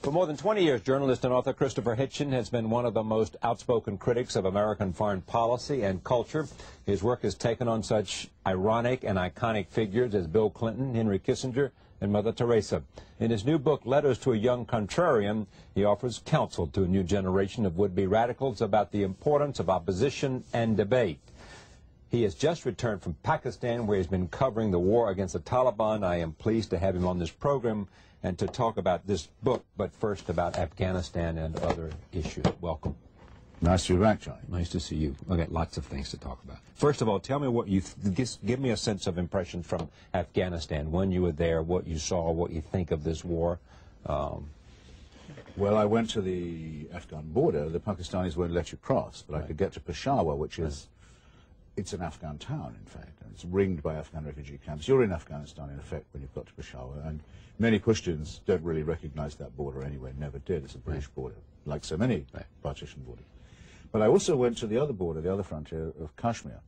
For more than 20 years, journalist and author Christopher Hitchens has been one of the most outspoken critics of American foreign policy and culture. His work has taken on such ironic and iconic figures as Bill Clinton, Henry Kissinger, and Mother Teresa. In his new book, Letters to a Young Contrarian, he offers counsel to a new generation of would-be radicals about the importance of opposition and debate. He has just returned from Pakistan, where he's been covering the war against the Taliban. I am pleased to have him on this program and to talk about this book, but first about Afghanistan and other issues. Welcome. Nice to be back, Johnny. Nice to see you. I've got lots of things to talk about. First of all, tell me what you give me a sense of impression from Afghanistan, when you were there, what you saw, what you think of this war. Well, I went to the Afghan border. The Pakistanis won't let you cross, but I could get to Peshawar, which is, it's an Afghan town, in fact, and it's ringed by Afghan refugee camps. You're in Afghanistan, in effect, when you've got to Peshawar, and many Pashtuns don't really recognize that border anyway, never did. It's a British border, like so many partition borders. But I also went to the other border, the other frontier of Kashmir,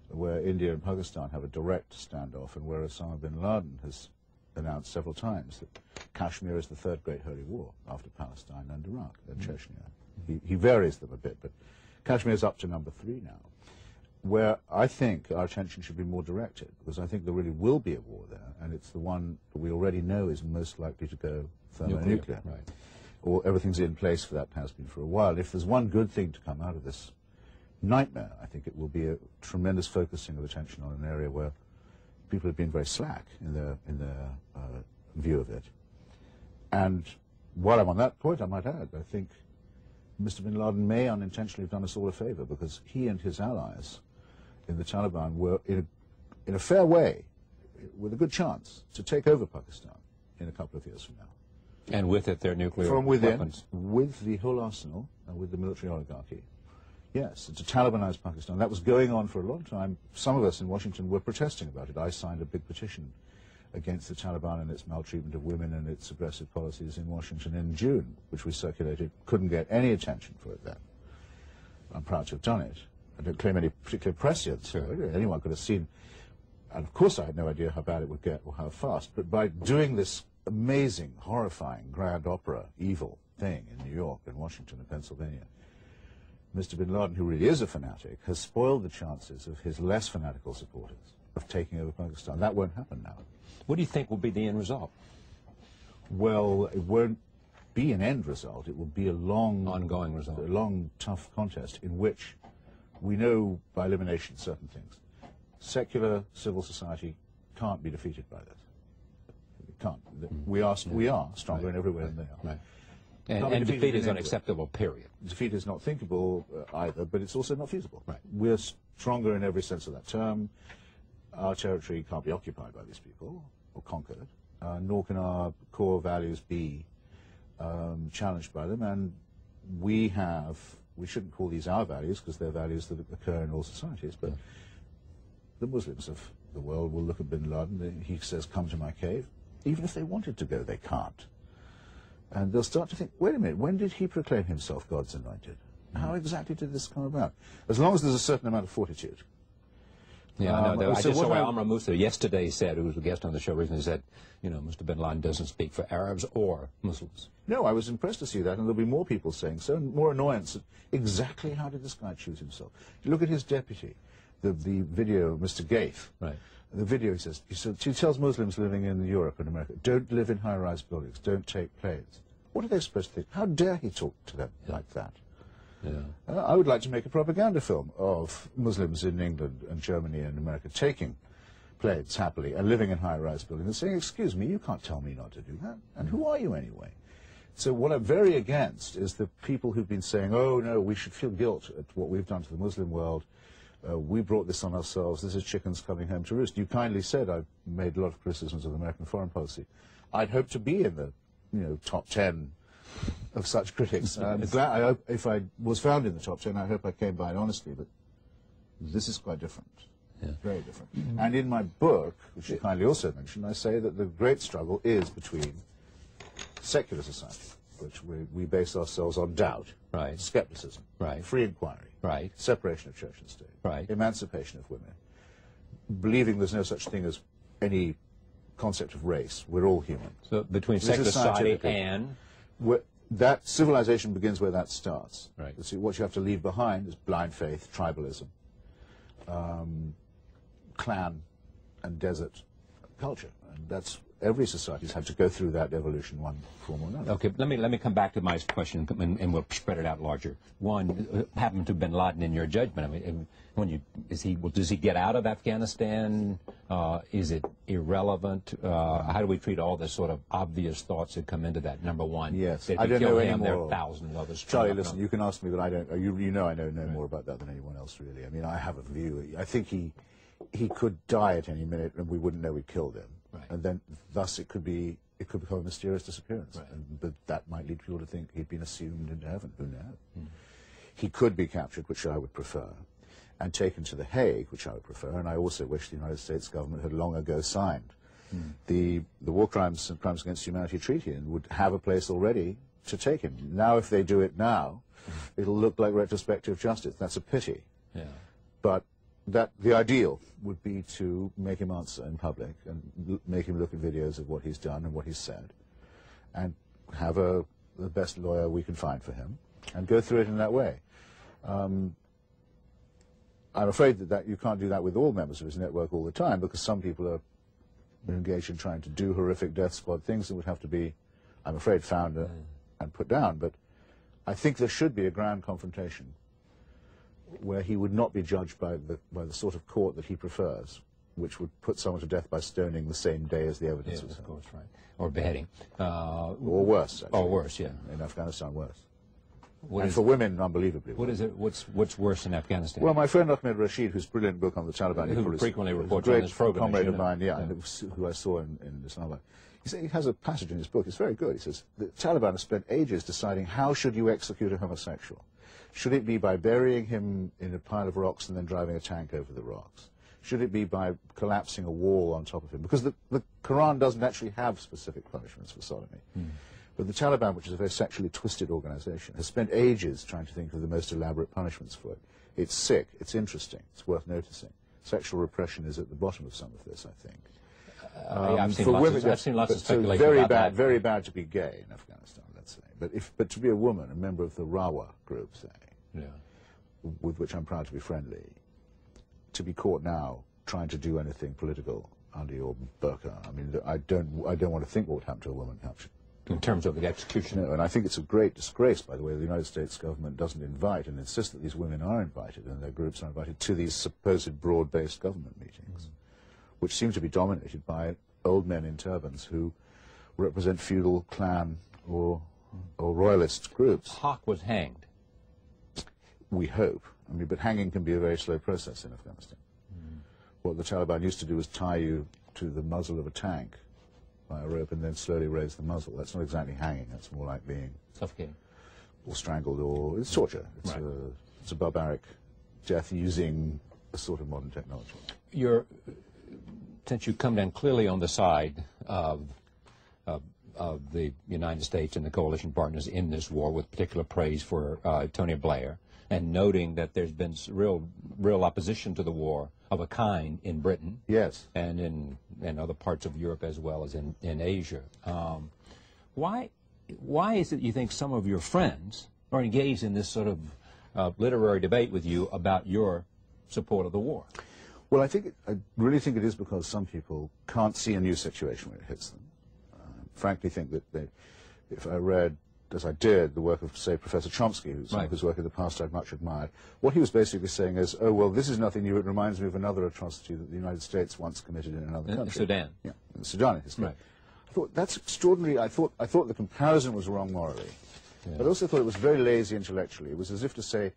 where India and Pakistan have a direct standoff, and where Osama bin Laden has announced several times that Kashmir is the third great holy war after Palestine and Iraq and Chechnya. He varies them a bit, but Kashmir is up to number 3 now, where I think our attention should be more directed, because I think there really will be a war there, and it's the one that we already know is most likely to go thermonuclear. Right. Or everything's in place for that, has been for a while. If there's one good thing to come out of this nightmare, I think it will be a tremendous focusing of attention on an area where people have been very slack in their view of it. And while I'm on that point, I might add, I think Mr. bin Laden may unintentionally have done us all a favor, because he and his allies in the Taliban were, in a fair way, with a good chance, to take over Pakistan in a couple of years from now. And with it, their nuclear from within, weapons. With the whole arsenal and with the military oligarchy. Yes, to Talibanize Pakistan. That was going on for a long time. Some of us in Washington were protesting about it. I signed a big petition against the Taliban and its maltreatment of women and its aggressive policies in Washington in June, which we circulated. Couldn't get any attention for it then. I'm proud to have done it. I don't claim any particular prescience. Sure. Anyone could have seen, and of course I had no idea how bad it would get or how fast, but by doing this amazing, horrifying, grand opera, evil thing in New York and Washington and Pennsylvania, Mr. bin Laden, who really is a fanatic, has spoiled the chances of his less fanatical supporters of taking over Pakistan. That won't happen now. What do you think will be the end result? Well, it won't be an end result. It will be a long, ongoing result. A long, tough contest in which we know by elimination certain things. Secular civil society can't be defeated by this. It can't. We are stronger in every way than they are. Right. And defeat is unacceptable, period. Defeat is not thinkable either, but it's also not feasible. Right. We're stronger in every sense of that term. Our territory can't be occupied by these people or conquered, nor can our core values be challenged by them. And we shouldn't call these our values, because they're values that occur in all societies, but the Muslims of the world will look at bin Laden. He says, come to my cave. Even if they wanted to go, they can't. And they'll start to think, wait a minute, when did he proclaim himself God's anointed? How exactly did this come about? As long as there's a certain amount of fortitude. Yeah, I know. I just saw Amr Musa yesterday said, who was a guest on the show recently, said, you know, Mr. bin Laden doesn't speak for Arabs or Muslims. No, I was impressed to see that, and there'll be more people saying so, and more annoyance at exactly how did this guy choose himself. Look at his deputy, the video, Mr. Gaith. Right. The video, he tells Muslims living in Europe and America, don't live in high-rise buildings, don't take planes. What are they supposed to think? How dare he talk to them like that? Yeah. I would like to make a propaganda film of Muslims in England and Germany and America taking planes happily and living in high-rise buildings and saying, excuse me, you can't tell me not to do that. And who are you anyway? So what I'm very against is the people who've been saying, oh, no, we should feel guilt at what we've done to the Muslim world. We brought this on ourselves. This is chickens coming home to roost. You kindly said I've made a lot of criticisms of American foreign policy. I'd hope to be in the top 10 of such critics. I'm glad, if I was found in the top 10, I hope I came by it honestly, but this is quite different. Yeah. Very different. And in my book, which you kindly also mentioned, I say that the great struggle is between secular society, which we base ourselves on doubt, skepticism, free inquiry, separation of church and state, emancipation of women, believing there's no such thing as any concept of race. We're all human. So between secular society and that civilization begins where that starts. Right. You see, what you have to leave behind is blind faith, tribalism, clan and desert culture. And that's, every society's had to go through that evolution, one form or another. Okay, let me come back to my question, and we'll spread it out larger. One, happened to bin Laden in your judgment? I mean, does he get out of Afghanistan? Is it irrelevant? How do we treat all the sort of obvious thoughts that come into that? Number one, yes, I don't know him, there are thousands of others. Charlie, listen, you can ask me, but I don't. You know, I know no more about that than anyone else, really. I mean, I have a view. I think he could die at any minute, and we wouldn't know we killed him. Right. And then, thus, it could become a mysterious disappearance. Right. But that might lead people to think he'd been assumed into heaven. Who knows? Mm. He could be captured, which I would prefer, and taken to The Hague, which I would prefer. And I also wish the United States government had long ago signed the War Crimes and Crimes Against Humanity Treaty, and would have a place already to take him. Now, if they do it now, it'll look like retrospective justice. That's a pity. Yeah. But the ideal would be to make him answer in public and make him look at videos of what he's done and what he's said, and have the best lawyer we can find for him, and go through it in that way. I'm afraid that you can't do that with all members of his network all the time, because some people are engaged in trying to do horrific death squad things that would have to be, I'm afraid, found and put down. But I think there should be a grand confrontation where he would not be judged by the sort of court that he prefers, which would put someone to death by stoning the same day as the evidence was held. Of course, right. Or beheading. Or worse, actually. Or worse, yeah. In Afghanistan, worse. And for women, unbelievably. What's worse in Afghanistan? Well, my friend Ahmed Rashid, whose brilliant book on the Taliban, who frequently reports on this program, comrade of mine, who I saw in Islamabad. He has a passage in his book. It's very good. He says the Taliban have spent ages deciding how should you execute a homosexual. Should it be by burying him in a pile of rocks and then driving a tank over the rocks? Should it be by collapsing a wall on top of him? Because the Quran doesn't actually have specific punishments for sodomy. But the Taliban, which is a very sexually twisted organization, has spent ages trying to think of the most elaborate punishments for it. It's sick. It's interesting. It's worth noticing. Sexual repression is at the bottom of some of this, I think. I've seen lots of speculation very about bad, that. Very bad to be gay in Afghanistan, let's say. But to be a woman, a member of the Rawa group, say, with which I'm proud to be friendly, to be caught now trying to do anything political under your burqa, I mean, I don't want to think what would happen to a woman captured. In terms of the execution. No, and I think it's a great disgrace, by the way, the United States government doesn't invite and insist that these women are invited and their groups are invited to these supposed broad-based government meetings, which seem to be dominated by old men in turbans who represent feudal, clan, or royalist groups. Hawk was hanged. We hope. I mean, but hanging can be a very slow process in Afghanistan. What the Taliban used to do was tie you to the muzzle of a tank by a rope and then slowly raise the muzzle. That's not exactly hanging. That's more like being suffocated or strangled, or it's torture. It's a barbaric death using a sort of modern technology. Since you come down clearly on the side of the United States and the coalition partners in this war, with particular praise for Tony Blair, and noting that there's been real opposition to the war of a kind in Britain, yes, and in other parts of Europe as well as in Asia. Why is it you think some of your friends are engaged in this sort of literary debate with you about your support of the war? Well, I really think it is because some people can't see a new situation when it hits them. Frankly, think that if I read, as I did, the work of, say, Professor Chomsky, whose work in the past I've much admired, what he was basically saying is, oh, well, this is nothing new. It reminds me of another atrocity that the United States once committed in another country. Sudan. Yeah, in Sudan. Right. I thought, that's extraordinary. I thought the comparison was wrong morally. Yeah. But I also thought it was very lazy intellectually. It was as if to say,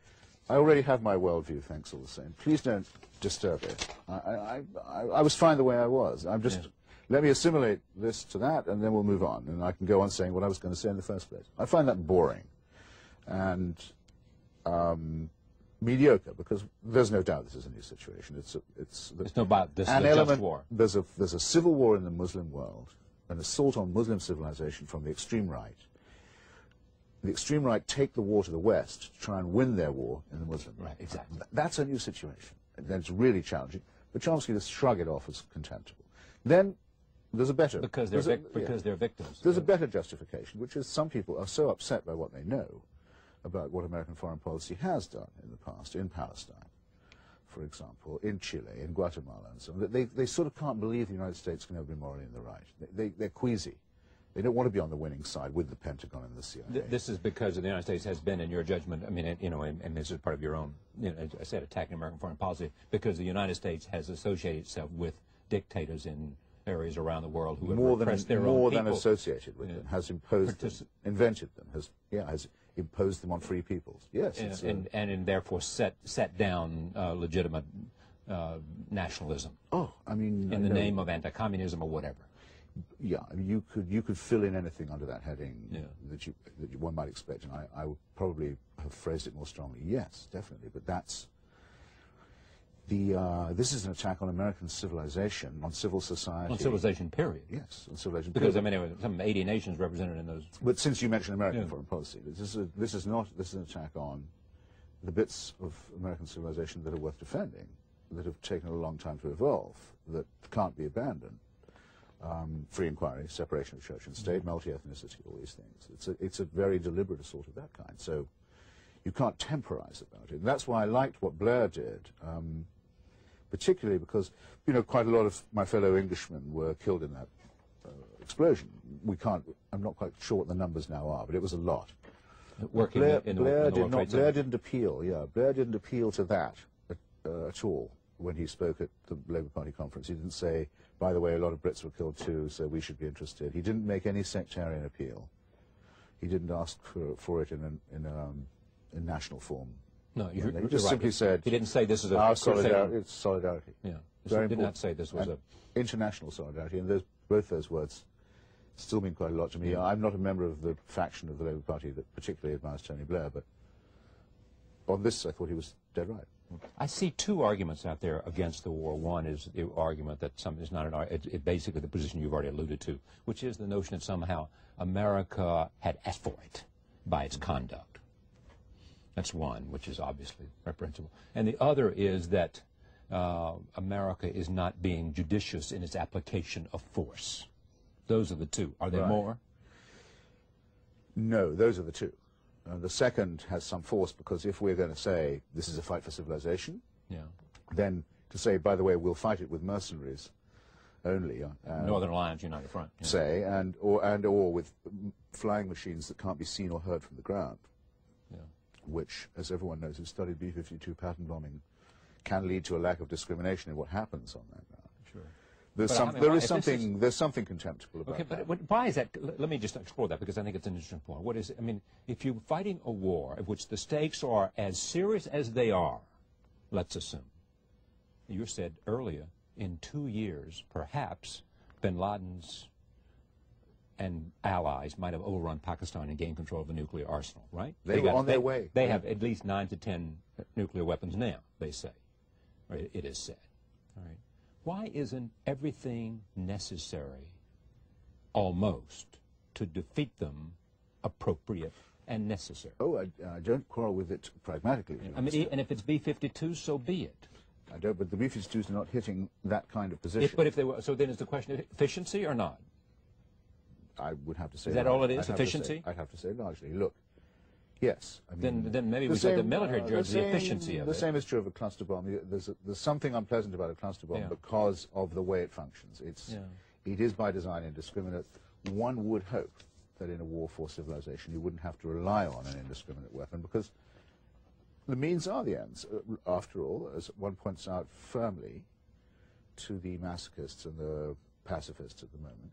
I already have my worldview, thanks all the same. Please don't disturb it. I was fine the way I was. I'm just... Yeah. Let me assimilate this to that, and then we'll move on. And I can go on saying what I was going to say in the first place. I find that boring and mediocre, because there's no doubt this is a new situation. There's no doubt this is a just war. There's a civil war in the Muslim world, an assault on Muslim civilization from the extreme right. The extreme right take the war to the West to try and win their war in the Muslim world. Right, exactly. That's a new situation. And it's really challenging. But Chomsky just shrug it off as contemptible. Then There's a better... Because they're victims. There's a better justification, which is some people are so upset by what they know about what American foreign policy has done in the past, in Palestine, for example, in Chile, in Guatemala, and so on, that they sort of can't believe the United States can ever be morally in the right. They're queasy. They don't want to be on the winning side with the Pentagon and the CIA. This is because the United States has been, in your judgment, I mean, you know, and this is part of your own, you know, I said attacking American foreign policy, because the United States has associated itself with dictators in areas around the world who have repressed their own people. More than associated with them, has imposed them, invented them, has imposed them on free peoples. Yes. And therefore set down legitimate nationalism. Oh, I mean... In the name of anti-communism or whatever. Yeah, I mean, you could fill in anything under that heading that one might expect, and I would probably have phrased it more strongly. Yes, definitely, but that's this is an attack on American civilization, on civil society, on civilization. Period. Yes, on civilization. Because I mean, there were some 80 nations represented in those. But since you mentioned American foreign policy, this is an attack on the bits of American civilization that are worth defending, that have taken a long time to evolve, that can't be abandoned. Free inquiry, separation of church and state, multi-ethnicity, all these things. It's a very deliberate assault of that kind. So you can't temporize about it. And that's why I liked what Blair did, particularly because, you know, quite a lot of my fellow Englishmen were killed in that explosion. I'm not quite sure what the numbers now are, but it was a lot. Blair didn't appeal. Yeah, Blair didn't appeal to that at all when he spoke at the Labour Party conference. He didn't say, by the way, a lot of Brits were killed too, so we should be interested. He didn't make any sectarian appeal. He didn't ask for it in national form. No, he just simply said, he didn't say this is our solidarity. It's solidarity. Yeah, very he did not say this was a international solidarity, and both those words still mean quite a lot to me. I'm not a member of the faction of the Labour Party that particularly admires Tony Blair, but on this, I thought he was dead right. I see two arguments out there against the war. One is the argument that it's not an argument, it's basically the position you've already alluded to, which is the notion that somehow America had asked for it by its conduct. That's one, which is obviously reprehensible. And the other is that America is not being judicious in its application of force. Those are the two. Are there more? No, those are the two. The second has some force, because if we're going to say this is a fight for civilization, then to say, by the way, we'll fight it with mercenaries only. Northern Alliance United Front. Say, or with flying machines that can't be seen or heard from the ground, which, as everyone knows who's studied B-52 pattern bombing, can lead to a lack of discrimination in what happens on that ground. Sure. There's something contemptible about that. Okay, but why is that? Let me just explore that, because I think it's an interesting point. What is it? I mean, if you're fighting a war of which the stakes are as serious as they are, let's assume, you said earlier, in 2 years, perhaps, bin Laden's and allies might have overrun Pakistan and gained control of the nuclear arsenal, right? They were on their way. They have at least 9 to 10 nuclear weapons now, they say. Or it is said. All right. Why isn't everything necessary, almost, to defeat them appropriate and necessary? Oh, I don't quarrel with it pragmatically. I mean, and if it's B-52, so be it. I don't, but the B-52s are not hitting that kind of position. But if they were, so then is the question of efficiency or not? I would have to say. Is that all it is, efficiency? I'd have to say largely. Look, yes. I mean, then maybe we let the military judge the efficiency of it. The same is true of a cluster bomb. There's something unpleasant about a cluster bomb because of the way it functions. It is by design indiscriminate. One would hope that in a war for civilization you wouldn't have to rely on an indiscriminate weapon, because the means are the ends. After all, as one points out firmly to the masochists and the pacifists at the moment,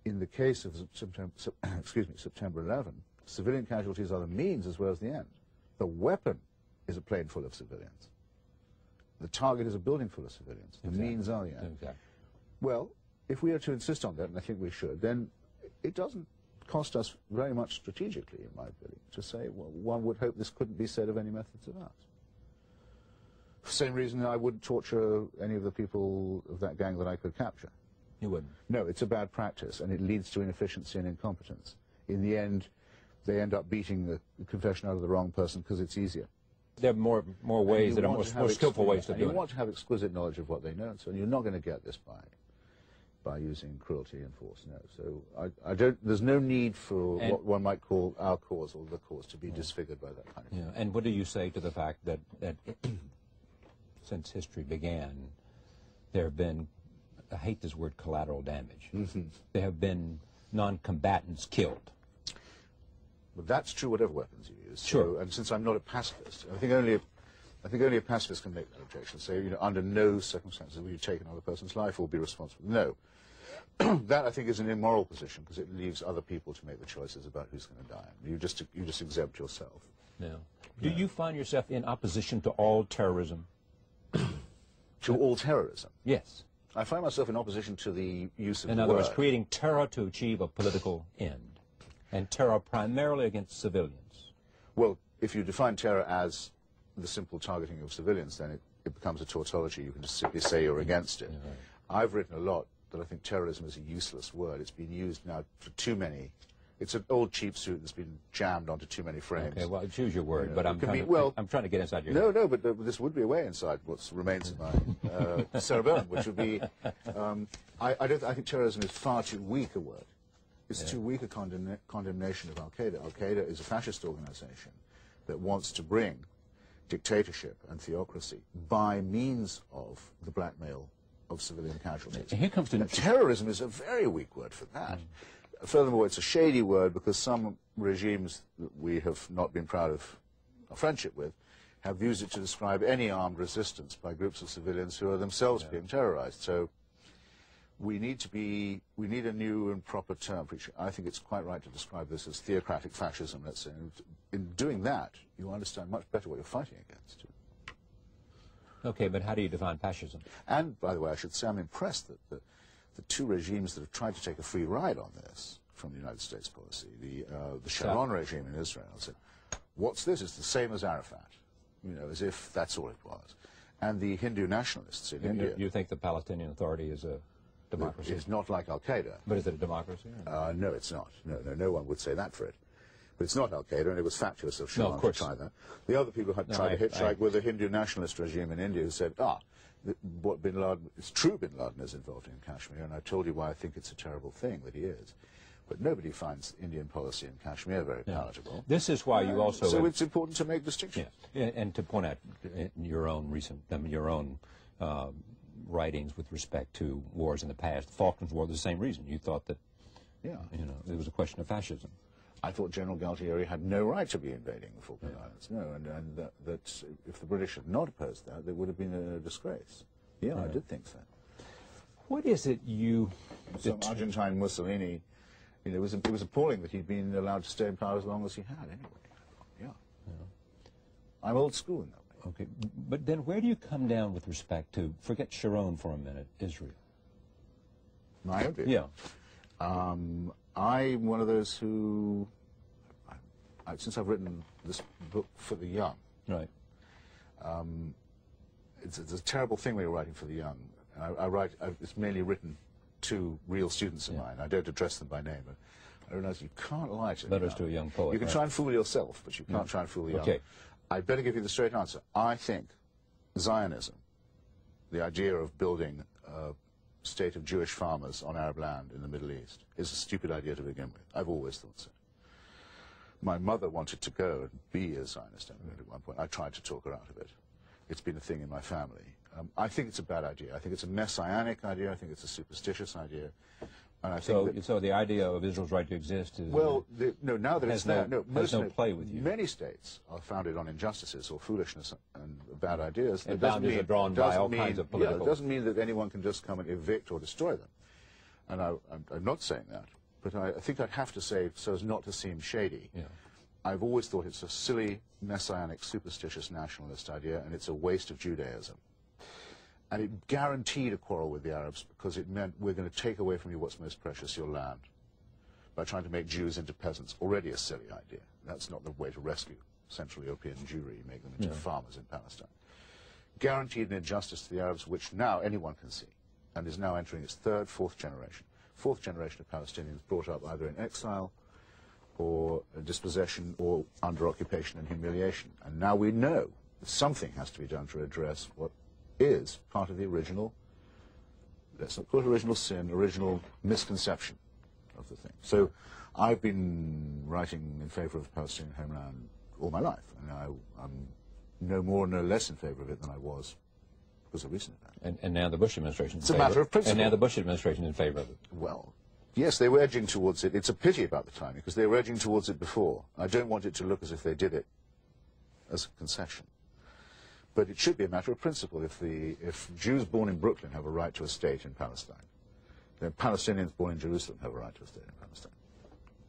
in the case of September 11, civilian casualties are the means as well as the end. The weapon is a plane full of civilians. The target is a building full of civilians. The means are the end. Exactly. Well, if we are to insist on that, and I think we should, then it doesn't cost us very much strategically, in my opinion, to say, well, one would hope this couldn't be said of any methods of ours. For the same reason I wouldn't torture any of the people of that gang that I could capture. You wouldn't? No, it's a bad practice, and it leads to inefficiency and incompetence. In the end, they end up beating the confession out of the wrong person because it's easier. There are more ways that are more skillful ways to do it. You want to have exquisite knowledge of what they know, so you're not going to get this by by using cruelty and force, no. So I don't, there's no need for what one might call our cause or the cause to be disfigured by that kind of thing. And what do you say to the fact that since history began, there have been, I hate this word, collateral damage. There have been non-combatants killed. But that's true whatever weapons you use. Sure. So, and since I'm not a pacifist, I think only a pacifist can make that objection. Say, you know, under no circumstances will you take another person's life or be responsible. No. That, I think, is an immoral position because it leaves other people to make the choices about who's going to die. You just exempt yourself. Yeah. Do you find yourself in opposition to all terrorism? To all terrorism? Yes. I find myself in opposition to the use of the word. In other words, creating terror to achieve a political end, and terror primarily against civilians. Well, if you define terror as the simple targeting of civilians, then it becomes a tautology. You can just simply say you're against it. Yeah, right. I've written a lot that I think terrorism is a useless word. It's been used now for too many. It's an old cheap suit that's been jammed onto too many frames. Okay, well, choose your word, but I'm trying to get inside your head. No, but this would be a way inside what remains in my cerebellum, which would be, I think terrorism is far too weak a word. It's too weak a condemnation of Al-Qaeda. Al-Qaeda is a fascist organization that wants to bring dictatorship and theocracy by means of the blackmail of civilian casualties. Here comes to terrorism is a very weak word for that. Furthermore, it's a shady word because some regimes that we have not been proud of our friendship with have used it to describe any armed resistance by groups of civilians who are themselves being terrorized. So we need a new and proper term for each. I think it's quite right to describe this as theocratic fascism, let's say. In doing that, you understand much better what you're fighting against. Okay, but how do you define fascism? And, by the way, I should say I'm impressed that the two regimes that have tried to take a free ride on this from the United States policy, the Sharon regime in Israel, said, what's this? It's the same as Arafat, you know, as if that's all it was. And the Hindu nationalists in India. You think the Palestinian Authority is a democracy? It's not like Al-Qaeda. But is it a democracy? No, it's not. No one would say that for it. But it's not Al-Qaeda, and it was fatuous of Sharon to try that. The other people who had tried to hitchhike were the Hindu nationalist regime in India who said, what Bin Laden, it's true Bin Laden is involved in Kashmir, and I told you why I think it's a terrible thing that he is. But nobody finds Indian policy in Kashmir very palatable. This is why you also... So it's important to make distinctions. Yeah. And to point out your own writings with respect to wars in the past, the Falklands War, the same reason. You thought that, it was a question of fascism. I thought General Galtieri had no right to be invading the Falkland Islands. No, and that if the British had not opposed that, there would have been a disgrace. Yeah, I did think so. What is it Some Argentine Mussolini, it was appalling that he'd been allowed to stay in power as long as he had, anyway. Yeah. I'm old school in that way. Okay, but then where do you come down with respect to, forget Sharon for a minute, Israel? My own view? Yeah. I'm one of those who, since I've written this book for the young, right? It's a terrible thing when you're writing for the young. It's mainly written to real students of mine. I don't address them by name. But I realize you can't lie to letters to a young poet. You can try and fool yourself, but you can't try and fool the young. Okay. I better give you the straight answer. I think Zionism, the idea of building a state of Jewish farmers on Arab land in the Middle East, is a stupid idea to begin with. I've always thought so. My mother wanted to go and be a Zionist immigrant at one point. I tried to talk her out of it. It's been a thing in my family. I think it's a bad idea. I think it's a messianic idea. I think it's a superstitious idea. And I think so the idea of Israel's right to exist is... Well, now that it's there... has no play with you. Many states are founded on injustices or foolishness and bad ideas. And boundaries are drawn by all kinds of political... Yeah, it doesn't mean that anyone can just come and evict or destroy them. And I'm not saying that. But I think I'd have to say, so as not to seem shady, I've always thought it's a silly, messianic, superstitious nationalist idea, and it's a waste of Judaism. And it guaranteed a quarrel with the Arabs because it meant we're going to take away from you what's most precious, your land, by trying to make Jews into peasants. Already a silly idea. That's not the way to rescue Central European Jewry. You make them into farmers in Palestine. Guaranteed an injustice to the Arabs, which now anyone can see, and is now entering its third, fourth generation. Fourth generation of Palestinians brought up either in exile or dispossession or under occupation and humiliation. And now we know that something has to be done to address what is part of the original let's not call it original sin, original misconception of the thing. So I've been writing in favour of Palestinian homeland all my life, and I'm no more, no less in favour of it than I was because of recent events. And now the Bush administration is in favour. It's a matter of principle. And now the Bush administration is in favour of it. Well, yes, they were edging towards it. It's a pity about the timing, because they were edging towards it before. I don't want it to look as if they did it as a concession. But it should be a matter of principle. If Jews born in Brooklyn have a right to a state in Palestine, then Palestinians born in Jerusalem have a right to a state in Palestine.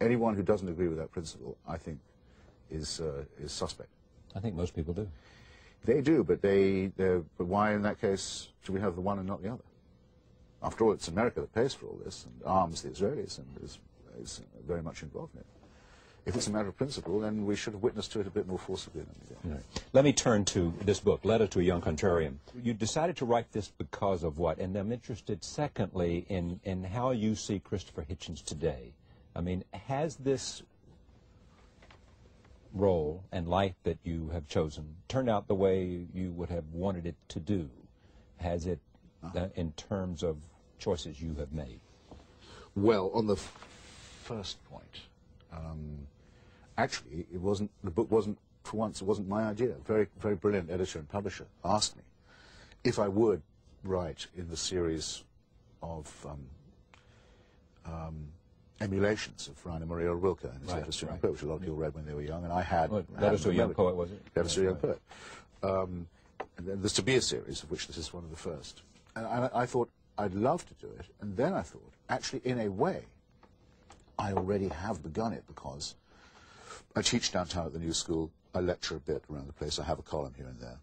Anyone who doesn't agree with that principle, I think, is suspect. I think most people do. They do, but but why in that case do we have the one and not the other? After all, it's America that pays for all this and arms the Israelis and is very much involved in it. If it's a matter of principle, then we should have witnessed to it a bit more forcibly than we did. Right. Let me turn to this book, Letter to a Young Contrarian. You decided to write this because of what? And I'm interested, secondly, in how you see Christopher Hitchens today. I mean, has this role and life that you have chosen turned out the way you would have wanted it to do? Has it, in terms of choices you have made? Well, on the first point, actually, the book wasn't, for once, it wasn't my idea. A very, very brilliant editor and publisher asked me if I would write in the series of emulations of Rainer Maria Rilke and his Letters to a Young Poet, which a lot of people read when they were young, and I had... Letters to a Young Poet, was it? Letters to a Young Poet. And then there's to be a series, of which this is one of the first. And I thought I'd love to do it, and then I thought, actually, in a way, I already have begun it, because I teach downtown at the New School, I lecture a bit around the place, I have a column here and there.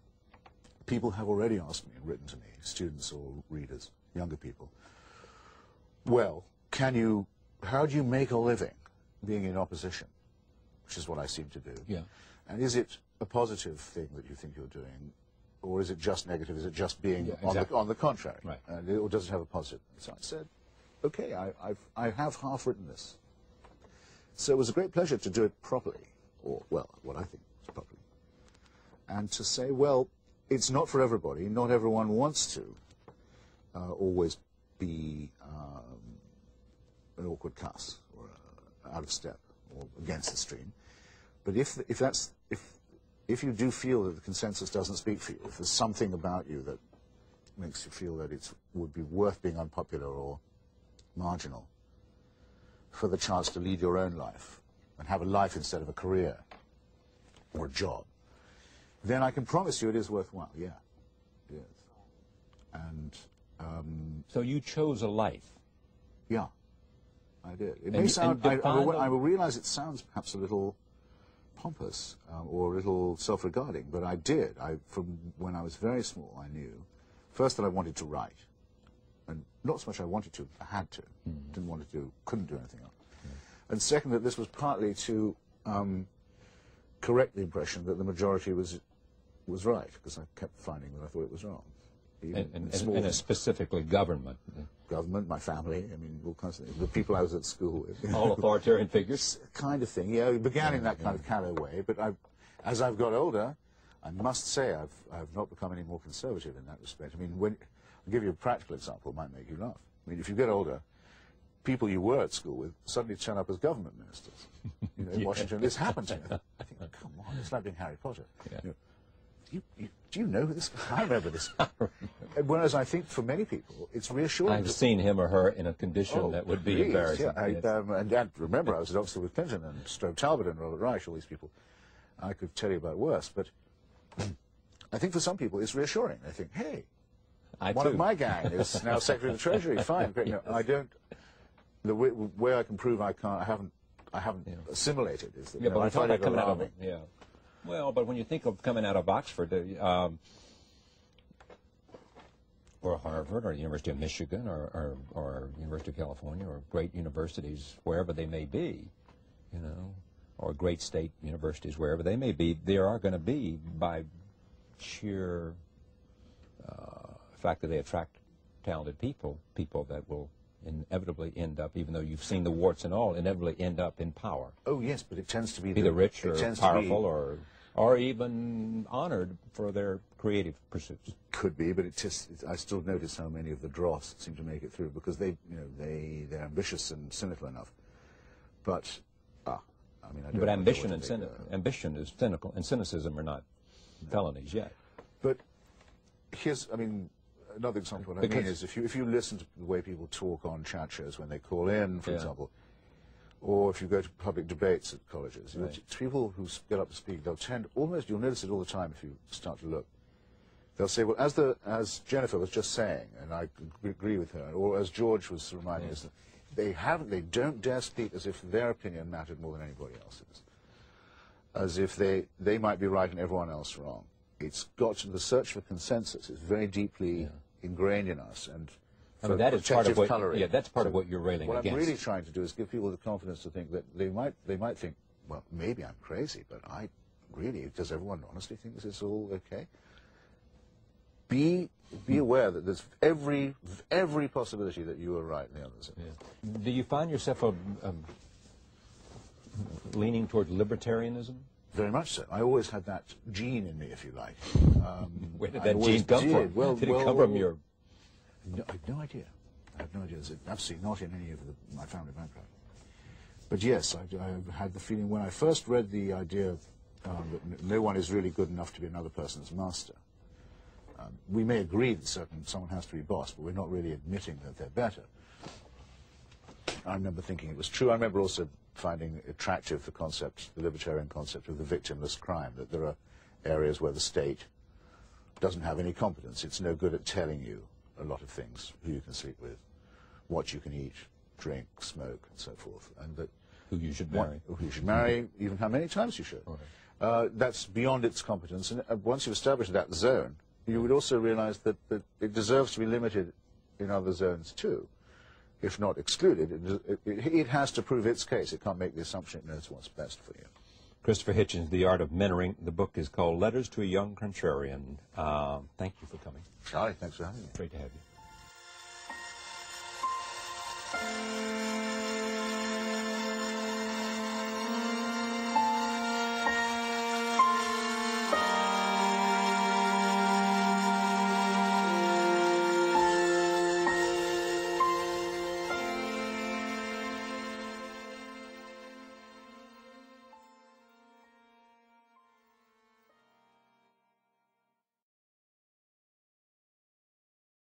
People have already asked me and written to me, students or readers, younger people, well, how do you make a living being in opposition, which is what I seem to do? Yeah. And is it a positive thing that you think you're doing, or is it just negative? Is it just being on the contrary? Right. Or does it have a positive? So I said, okay, I have half written this. So it was a great pleasure to do it properly, or, well, what I think is properly. And to say, well, it's not for everybody. Not everyone wants to always be an awkward cuss, or out of step, or against the stream. But if you do feel that the consensus doesn't speak for you, if there's something about you that makes you feel that it would be worth being unpopular or marginal, for the chance to lead your own life and have a life instead of a career or a job, then I can promise you it is worthwhile. Yeah, it is. And so you chose a life. Yeah, I did. It may sound. I will realize it sounds perhaps a little pompous or a little self-regarding, but I did. From when I was very small, I knew first that I wanted to write. And not so much I wanted to, I had to. Didn't want to do, couldn't do anything else. And second, that this was partly to correct the impression that the majority was right, because I kept finding that I thought it was wrong. And specifically government. Government, my family, I mean, all kinds of things. The people I was at school with. All authoritarian figures? Kind of thing, yeah. It began in that kind of callow way, but as I've got older, I must say I've not become any more conservative in that respect. I mean, I'll give you a practical example, it might make you laugh. I mean, if you get older, people you were at school with suddenly turn up as government ministers. You know, in Washington, this happened to me. I think, come on, it's like being Harry Potter. Yeah. You know, do you know who this guy? I remember this guy. Whereas I think for many people, it's reassuring. I've seen him or her in a condition that would be embarrassing. Yeah, and remember, I was at Oxford with Clinton and Stowe Talbot and Robert Reich, all these people. I could tell you about worse, but I think for some people it's reassuring. They think, hey, one of my gang is now Secretary of the Treasury. Fine, great. No, I don't. The way I can prove I haven't assimilated is that. Yeah, but I find that coming out of it. Yeah. Well, but when you think of coming out of Oxford, or Harvard, or University of Michigan, or University of California, or great universities, wherever they may be, you know, or great state universities, wherever they may be, there are going to be, by sheer fact that they attract talented people that will inevitably end up, even though you've seen the warts and all, inevitably end up in power. Oh yes, but it tends to be either rich or powerful or even honored for their creative pursuits. Could be, but I still notice how many of the dross seem to make it through because they're ambitious and cynical enough. But I mean, I don't But know ambition what and ambition is cynical, and cynicism are not felonies yet. But here's, I mean, another example. What I mean is, if you listen to the way people talk on chat shows when they call in, for example, or if you go to public debates at colleges, people who get up to speak, they'll tend you'll notice it all the time if you start to look. They'll say, well, as Jennifer was just saying, and I agree with her, or as George was reminding us, they don't dare speak as if their opinion mattered more than anybody else's, as if they might be right and everyone else wrong. It's got to the search for consensus. It's very deeply ingrained in us, and I mean, that is part of what. coloring. Yeah, that's part of what you're railing what against. What I'm really trying to do is give people the confidence to think that they might think, well, maybe I'm crazy, but does everyone honestly think this is all okay? Be aware that there's every possibility that you are right and the others are. Yeah. Do you find yourself leaning toward libertarianism? Very much so. I always had that gene in me, if you like. Where did that gene come from? Well, did it come from your... No, I have no idea. I have no idea. It's absolutely not in any of my family background. But yes, I had the feeling when I first read the idea that no one is really good enough to be another person's master. We may agree that someone has to be boss, but we're not really admitting that they're better. I remember thinking it was true. I remember also finding attractive the libertarian concept of the victimless crime, that there are areas where the state doesn't have any competence. It's no good at telling you a lot of things, who you can sleep with, what you can eat, drink, smoke, and so forth, and that who you should marry. Who you should marry, even how many times you should. Okay. That's beyond its competence, and once you've established that zone, you would also realize that it deserves to be limited in other zones too. If not excluded, it has to prove its case. It can't make the assumption it knows what's best for you. Christopher Hitchens, The Art of Mentoring. The book is called Letters to a Young Contrarian. Thank you for coming. Charlie, thanks for having me. Great to have you.